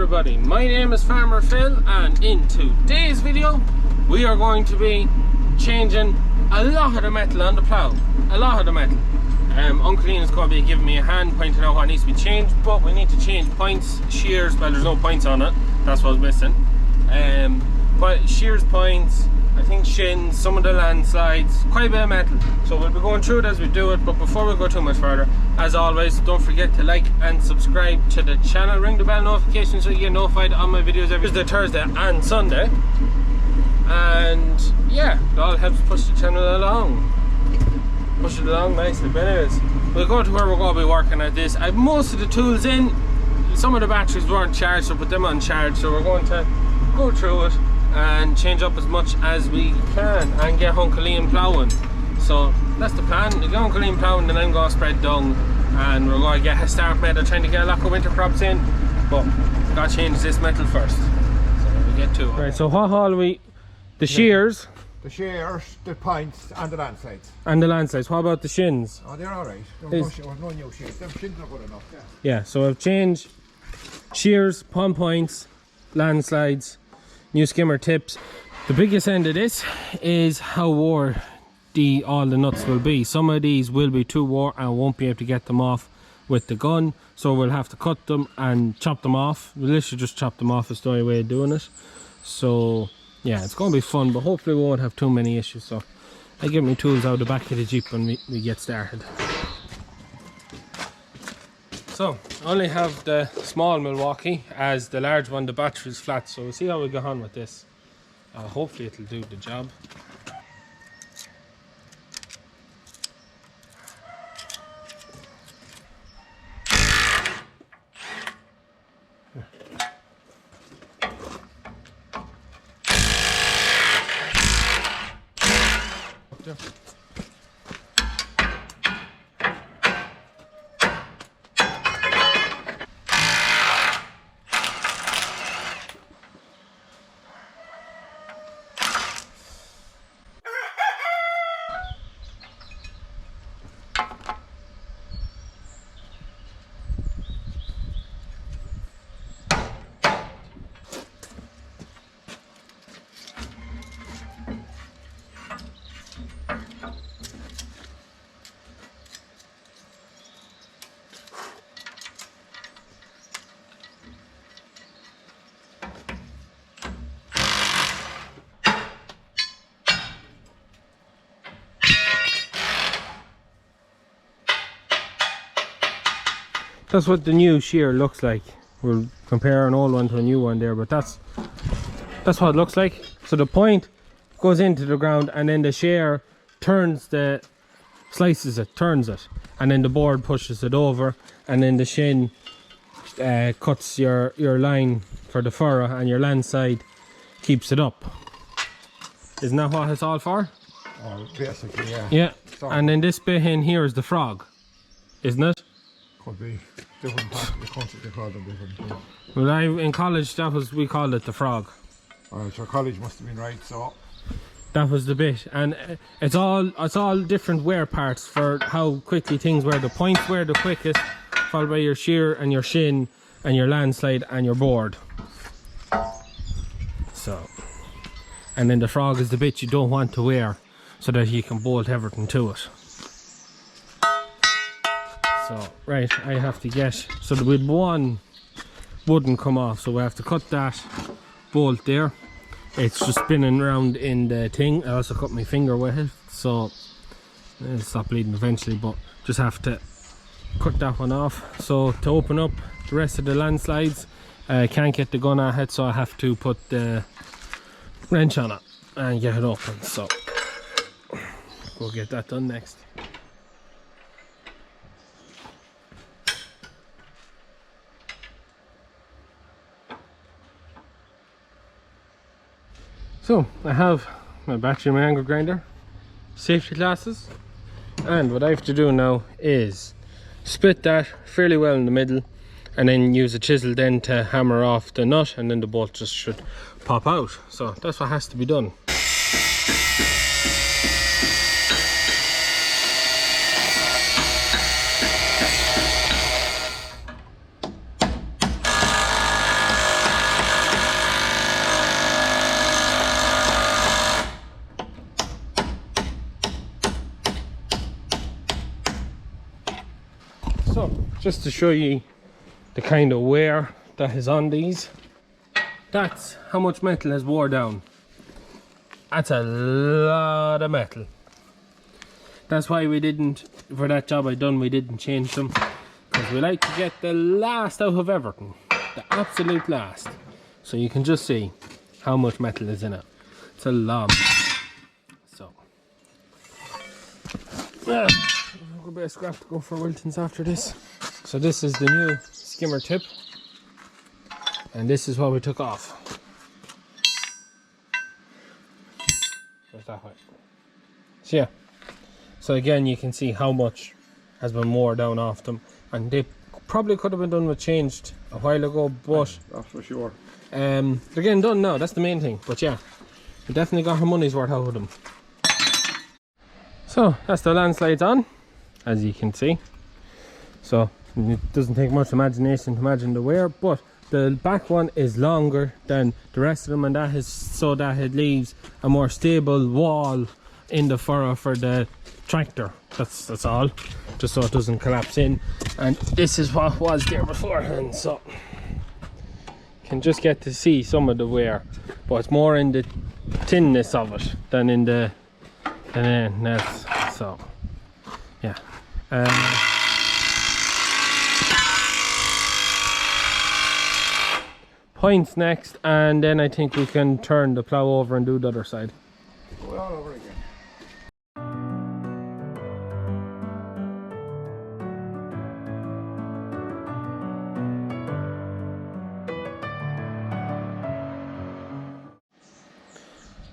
everybody, my name is Farmer Phil, and in today's video we are going to be changing a lot of the metal on the plough. A lot of the metal. Uncle Ian is going to be giving me a hand, pointing out what needs to be changed, but we need to change points, shears. Well, there's no points on it, that's what I was missing. But shears, points, I think shins, some of the landslides, quite a bit of metal. So we'll be going through it as we do it, but before we go too much further, as always, don't forget to like and subscribe to the channel, ring the bell notification so you get notified on my videos every Tuesday, Thursday and Sunday. And yeah, it all helps push the channel along. Push it along nicely. But anyways, we'll go to where we're going to be working at this. I have most of the tools in. Some of the batteries weren't charged, so put them on charge. So we're going to go through it and change up as much as we can and get Uncle Ian ploughing. So that's the plan. We get Uncle Ian ploughing and then I'm going to spread dung, and we're going to get a start made of trying to get a lot of winter crops in. But we've got to change this metal first. So we'll get to it. Right, so what haul we? The shears. The shears, the points, and the landslides. And the landslides. What about the shins? Oh, they're alright. There's no new shears. Them shins are good enough. Yeah, so I've changed shears, palm points, landslides, new skimmer tips. The biggest end of this is how wore all the nuts will be. Some of these will be too wore and won't be able to get them off with the gun, so we'll have to cut them and chop them off. We'll literally just chop them off. Is the only way of doing it. So yeah, it's going to be fun, but hopefully we won't have too many issues. So I get my tools out the back of the Jeep when we get started. So I only have the small Milwaukee, as the large one, the battery's flat, so we'll see how we go on with this. Hopefully it'll do the job. That's what the new shear looks like. We'll compare an old one to a new one there, but that's what it looks like. So the point goes into the ground, and then the shear slices it, turns it, and then the board pushes it over, and then the shin cuts your line for the furrow, and your land side keeps it up. Isn't that what it's all for? Basically, yeah. Yeah, and then this bit in here is the frog, isn't it? Could be different parts of the country, they call them different things. Well, in college, we called it the frog. Alright, so college must have been right, so that was the bit, and it's all different wear parts for how quickly things wear. The points wear the quickest, followed by your shear and your shin and your landslide and your board. So, and then the frog is the bit you don't want to wear, so that you can bolt everything to it. So right, I have to get, so the one wouldn't come off, so we have to cut that bolt there. It's just spinning around in the thing. I also cut my finger with it, so it'll stop bleeding eventually, but just have to cut that one off. So to open up the rest of the landslides, I can't get the gun at it, so I have to put the wrench on it and get it open. So we'll get that done next. So I have my battery, my angle grinder, safety glasses, and what I have to do now is split that fairly well in the middle, and then use a chisel then to hammer off the nut, and then the bolt just should pop out. So that's what has to be done. So just to show you the kind of wear that is on these, that's how much metal has wore down. That's a lot of metal. That's why we didn't, for that job I done, we didn't change them, because we like to get the last out of everything, the absolute last. So you can just see how much metal is in it. It's a lot. So we'll go a bit of scrap to go for Wilton's after this. So this is the new skimmer tip, and this is what we took off. Just that way. So yeah, so again you can see how much has been wore down off them, and they probably could have been done with changed a while ago, but that's for sure. they're getting done now, that's the main thing. But yeah, we definitely got our money's worth out of them. So that's the landslides on, as you can see. So it doesn't take much imagination to imagine the wear, but the back one is longer than the rest of them, and that is so that it leaves a more stable wall in the furrow for the tractor. That's all, just so it doesn't collapse in. And this is what was there beforehand, so you can just get to see some of the wear, but it's more in the thinness of it than in the nets. So yeah, points next, and then I think we can turn the plough over and do the other side. Go all over again.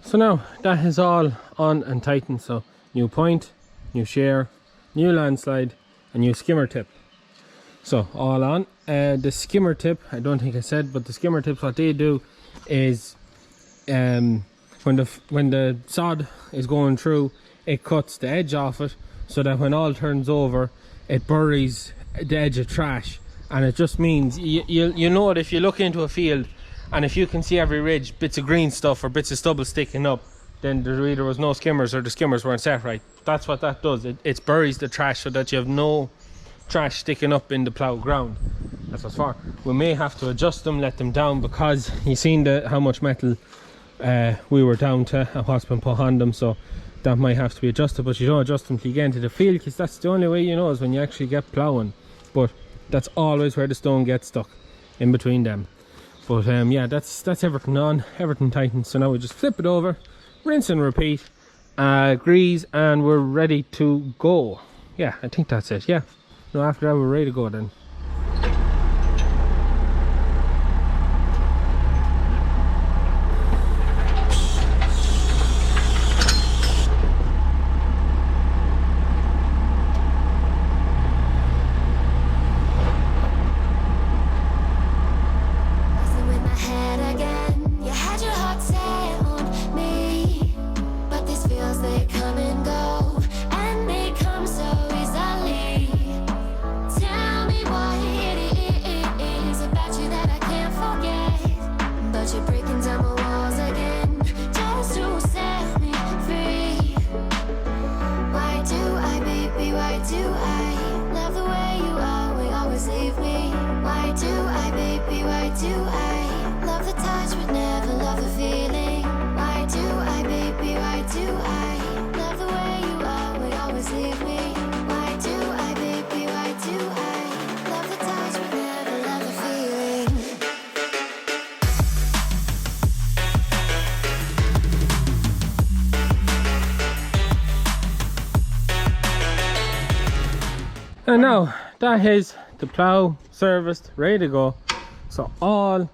So now that is all on and tightened. So new point, new share, new landslide, and new skimmer tip. So all on. The skimmer tip, I don't think I said, but the skimmer tips, what they do is when the sod is going through, it cuts the edge off it, so that when all turns over, it buries the edge of trash. And it just means you know it if you look into a field, and if you can see every ridge, bits of green stuff or bits of stubble sticking up, then there either was no skimmers or the skimmers weren't set right. That's what that does. It buries the trash so that you have no trash sticking up in the plough ground. That's what's for. We may have to adjust them, let them down, because you seen how much metal we were down to and what's been put on them, so that might have to be adjusted. But you don't adjust them till you get into the field, because that's the only way you know is when you actually get ploughing. But that's always where the stone gets stuck, in between them. But yeah, that's everything on, everything tightened. So now we just flip it over, rinse and repeat, grease, and we're ready to go. Yeah, I think that's it. Yeah, no, after that we're ready to go then. And now that is the plough serviced, ready to go. So all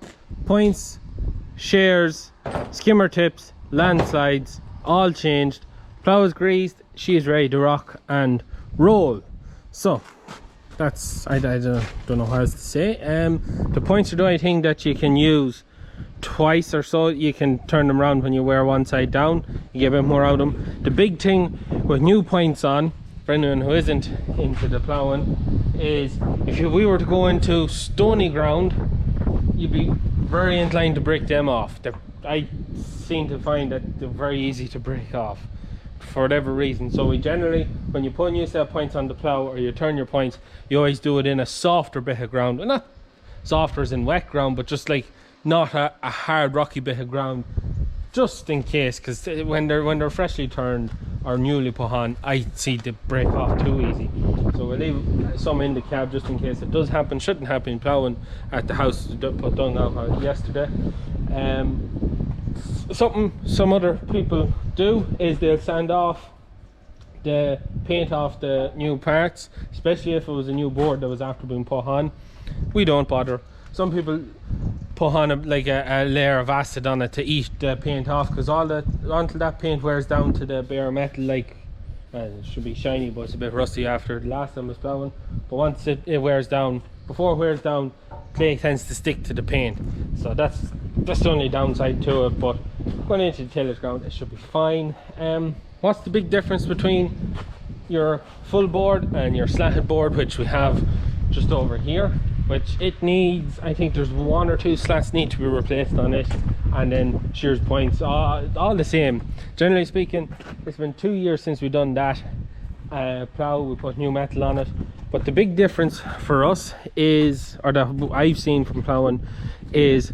points, shares, skimmer tips, landslides, all changed. Plough is greased, she is ready to rock and roll. So that's, I don't know what else to say. The points are the only thing that you can use twice or so. You can turn them around when you wear one side down, you get a bit more out of them. The big thing with new points on, for anyone who isn't into the ploughing, is if we were to go into stony ground, you'd be very inclined to break them off. I seem to find that they're very easy to break off. for whatever reason. So we generally, when you put a new set of points on the plough or you turn your points, you always do it in a softer bit of ground. Well, not softer as in wet ground, but just like not a hard rocky bit of ground, just in case, because when they're freshly turned or newly put on, I see they break off too easy. So we'll leave some in the cab just in case it does happen. Shouldn't happen ploughing at the house. Put down now yesterday. Something some other people do is they'll sand off the paint off the new parts, especially if it was a new board that was after being put on. We don't bother. Some people put on a layer of acid on it to eat the paint off, because until that paint wears down to the bare metal, like it should be shiny but it's a bit rusty after the last time it was ploughing, but once it wears down, before it wears down, clay tends to stick to the paint. So that's the only downside to it, but going into the tillage ground it should be fine. What's the big difference between your full board and your slatted board, which we have just over here, which it needs, I think there's 1 or 2 slats need to be replaced on it, and then shears points, all the same. Generally speaking, it's been 2 years since we've done that plough. We put new metal on it, but the big difference for us is, or that I've seen from ploughing, is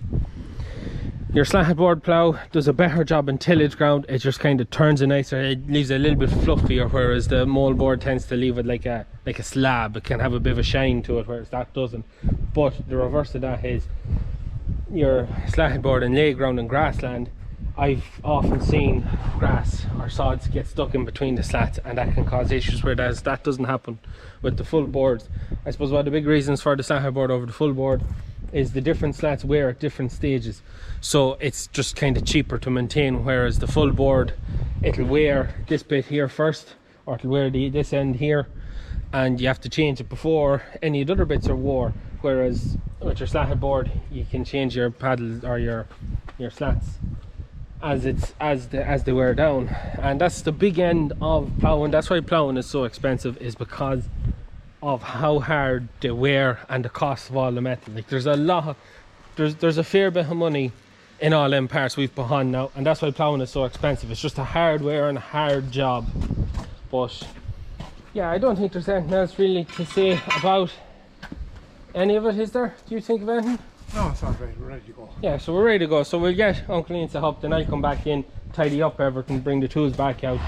your slatted board plough does a better job in tillage ground. It just kind of turns it nicer, it leaves it a little bit fluffier, whereas the mold board tends to leave it like a slab. It can have a bit of a shine to it, whereas that doesn't. But the reverse of that is your slatted board in lay ground and grassland. I've often seen grass or sods get stuck in between the slats, and that can cause issues, whereas that doesn't happen with the full boards. I suppose one of the big reasons for the slatted board over the full board is the different slats wear at different stages, so it's just kind of cheaper to maintain, whereas the full board, it'll wear this bit here first, or it'll wear this end here, and you have to change it before any of the other bits are wore, whereas with your slatted board you can change your paddles or your slats as they wear down. And that's the big end of ploughing. That's why ploughing is so expensive, is because of how hard they wear and the cost of all the metal. Like there's a fair bit of money in all them parts we've put on now, and that's why ploughing is so expensive. It's just a hard wear and a hard job. But yeah, I don't think there's anything else really to say about any of it, is there? Do you think of anything? No, it's all right. We're ready to go. Yeah, so we're ready to go. So we'll get Uncle Ian to help, then I'll come back in, tidy up everything, bring the tools back out.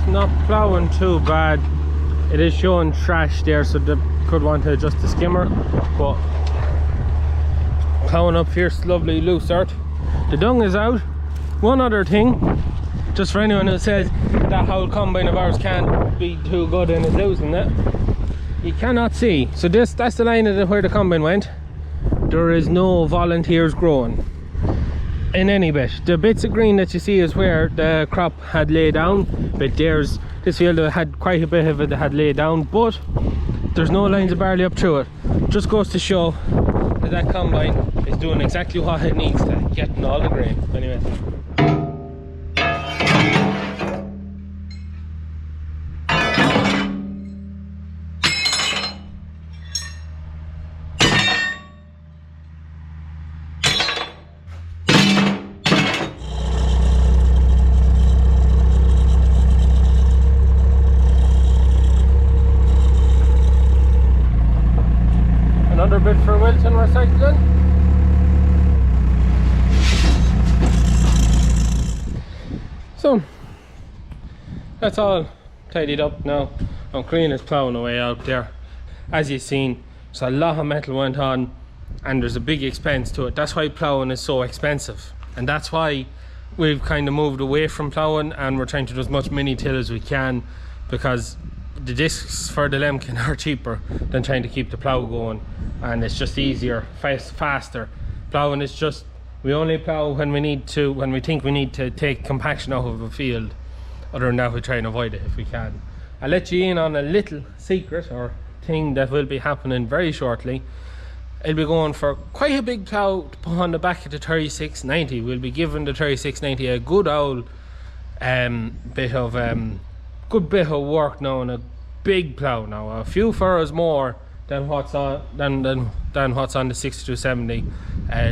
Not ploughing too bad. It is showing trash there, so they could want to adjust the skimmer, but ploughing up here, it's lovely loose earth. The dung is out. One other thing, just for anyone who says that whole combine of ours can't be too good and is losing it, you cannot see. So that's the line of where the combine went. There is no volunteers growing in any bit. The bits of green that you see is where the crop had laid down, but there's this field that had quite a bit of it that had laid down, but there's no lines of barley up through it. Just goes to show that that combine is doing exactly what it needs to, getting all the grain. Anyway, another bit for Wilton Recycling. So that's all tidied up now. Uncle Ian is ploughing away out there. As you've seen, so a lot of metal went on and there's a big expense to it. That's why ploughing is so expensive, and that's why we've kind of moved away from ploughing and we're trying to do as much mini till as we can, because the discs for the Lemkin are cheaper than trying to keep the plough going, and it's just easier, faster. Ploughing is just, we only plough when we think we need to take compaction out of a field. Other than that, we try and avoid it if we can. I'll let you in on a little secret or thing that will be happening very shortly. It'll be going for quite a big plough to put on the back of the 3690. We'll be giving the 3690 a good old bit of work now, and a big plough now, a few furrows more than what's on what's on the 6270,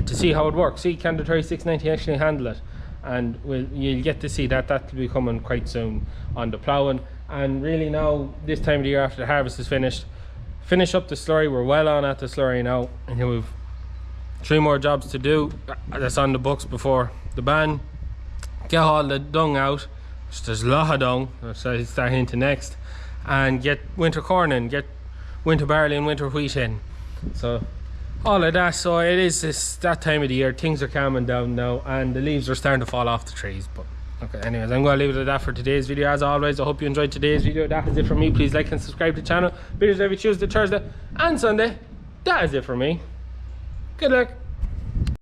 to see how it works. See, can the 3690 actually handle it? And you'll get to see that. That'll be coming quite soon on the ploughing. And really now, this time of the year after the harvest is finished, finish up the slurry. We're well on at the slurry now, and here we've 3 more jobs to do that's on the books before the ban. Get all the dung out, which there's a lot of dung, so I'll start into next, and get winter corn in, get winter barley and winter wheat in. So all of that. So it is that time of the year. Things are calming down now, and the leaves are starting to fall off the trees. But okay, anyways, I'm going to leave it at that for today's video. As always, I hope you enjoyed today's video. That is it for me. Please like and subscribe to the channel. Videos every Tuesday, Thursday and Sunday. That is it for me. Good luck.